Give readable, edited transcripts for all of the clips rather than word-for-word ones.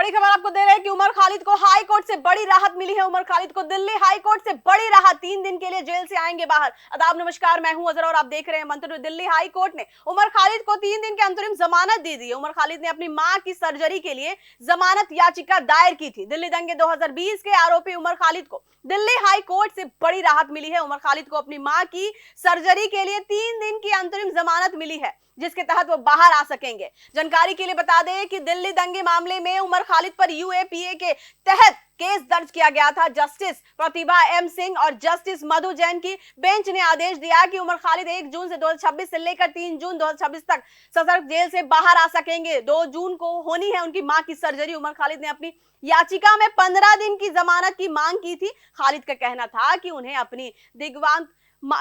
बड़ी खबर आपको दे रहे हैं कि उमर खालिद को हाई कोर्ट से बड़ी राहत मिली है। उमर खालिद को दिल्ली हाई कोर्ट से बड़ी राहत, 3 दिन के लिए जेल से आएंगे बाहर। आदाब नमस्कार, मैं हूं अजहर और आप देख रहे हैं मंत्र। दिल्ली हाई कोर्ट ने उमर खालिद को 3 दिन की अंतरिम जमानत दे दी है। उमर खालिद ने अपनी मां की सर्जरी के लिए जमानत याचिका दायर की थी। दिल्ली दंगे 2020 के आरोपी उमर खालिद को दिल्ली हाई कोर्ट से बड़ी राहत मिली है। उमर खालिद को अपनी मां की सर्जरी के लिए 3 दिन की अंतरिम जमानत मिली है, जिसके तहत वो बाहर आ सकेंगे। जानकारी के लिए बता दें कि दिल्ली दंगे मामले में उमर खालिद पर यूएपीए के तहत केस दर्ज किया गया था। जस्टिस प्रतिभा एम सिंह और जस्टिस मधु जैन की बेंच ने आदेश दिया कि उमर खालिद 1 जून से 2026 से लेकर 3 जून 2026 तक सशर्त जेल से बाहर आ सकेंगे। 2 जून को होनी है उनकी मां की सर्जरी। उमर खालिद ने अपनी याचिका में 15 दिन की जमानत की मांग की थी। खालिद का कहना था कि उन्हें अपनी दिग्वांत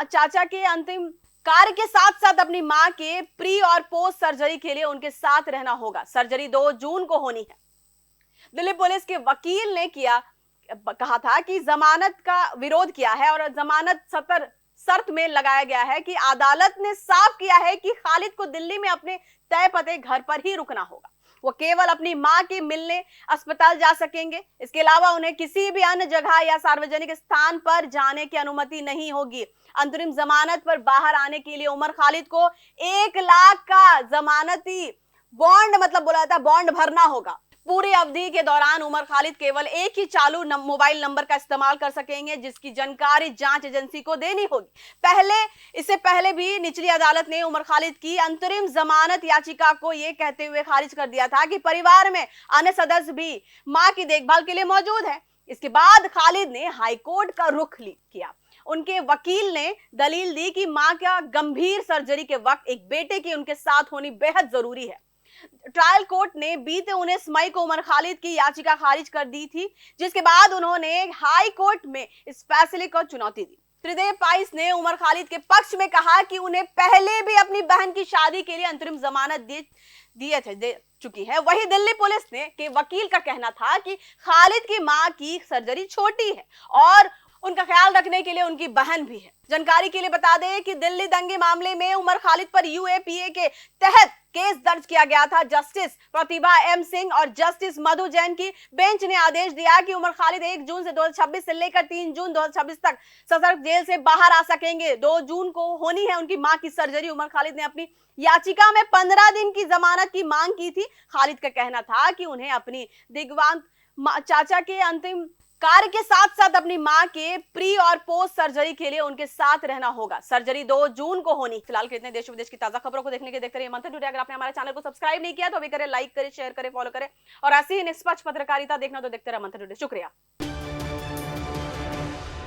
चाचा के अंतिम कार्य के साथ साथ अपनी मां के प्री और पोस्ट सर्जरी के लिए उनके साथ रहना होगा। सर्जरी 2 जून को होनी है। दिल्ली पुलिस के वकील ने कहा था कि जमानत का विरोध किया है और जमानत शर्त में लगाया गया है कि अदालत ने साफ किया है कि खालिद को दिल्ली में अपने तय पते घर पर ही रुकना होगा। वो केवल अपनी मां के मिलने अस्पताल जा सकेंगे। इसके अलावा उन्हें किसी भी अन्य जगह या सार्वजनिक स्थान पर जाने की अनुमति नहीं होगी। अंतरिम जमानत पर बाहर आने के लिए उमर खालिद को 1 लाख का जमानती बॉन्ड बोला जाता है बॉन्ड भरना होगा। पूरी अवधि के दौरान उमर खालिद केवल एक ही चालू मोबाइल नंबर का इस्तेमाल कर सकेंगे, जिसकी जानकारी जांच एजेंसी को देनी होगी। इससे पहले भी निचली अदालत ने उमर खालिद की अंतरिम जमानत याचिका को यह कहते हुए खारिज कर दिया था कि परिवार में अन्य सदस्य भी मां की देखभाल के लिए मौजूद है। इसके बाद खालिद ने हाईकोर्ट का रुख किया। उनके वकील ने दलील दी कि मां का गंभीर सर्जरी के वक्त एक बेटे की उनके साथ होनी बेहद जरूरी है। ट्रायल कोर्ट ने बीते 19 मई को उमर खालिद की याचिका खारिज कर दी थी, जिसके बाद उन्होंने हाई कोर्ट में इस फैसले को चुनौती दी। त्रिदेव पाइस ने उमर खालिद के पक्ष में कहा कि उन्हें पहले भी अपनी बहन की शादी के लिए अंतरिम जमानत दे चुकी है। वही दिल्ली पुलिस के वकील का कहना था कि खालिद की मां की सर्जरी छोटी है और उनका ख्याल रखने के लिए उनकी बहन भी है। जानकारी के लिए बता दें कि दिल्ली दंगे मामले में उमर खालिद पर यूएपीए के तहत केस दर्ज किया गया था। जस्टिस प्रतिभा एम सिंह और जस्टिस मधु जैन की बेंच ने आदेश दिया कि उमर खालिद 1 जून से 2026 से लेकर 3 जून 2026 तक सशर्त जेल से बाहर आ सकेंगे। 2 जून को होनी है उनकी मां की सर्जरी। उमर खालिद ने अपनी याचिका में 15 दिन की जमानत की मांग की थी। खालिद का कहना था कि उन्हें अपनी दिग्वांत चाचा के अंतिम कार्य के साथ साथ अपनी मां के प्री और पोस्ट सर्जरी के लिए उनके साथ रहना होगा। सर्जरी 2 जून को होनी। फिलहाल कितने देश विदेश की ताजा खबरों को देखने के देखते रहिए मंत्र टुडे। अगर आपने हमारे चैनल को सब्सक्राइब नहीं किया तो अभी करें, लाइक करें, शेयर करें, फॉलो करें और ऐसी ही निष्पक्ष पत्रकारिता देखना तो देखते रहे मंत्र टुडे। शुक्रिया।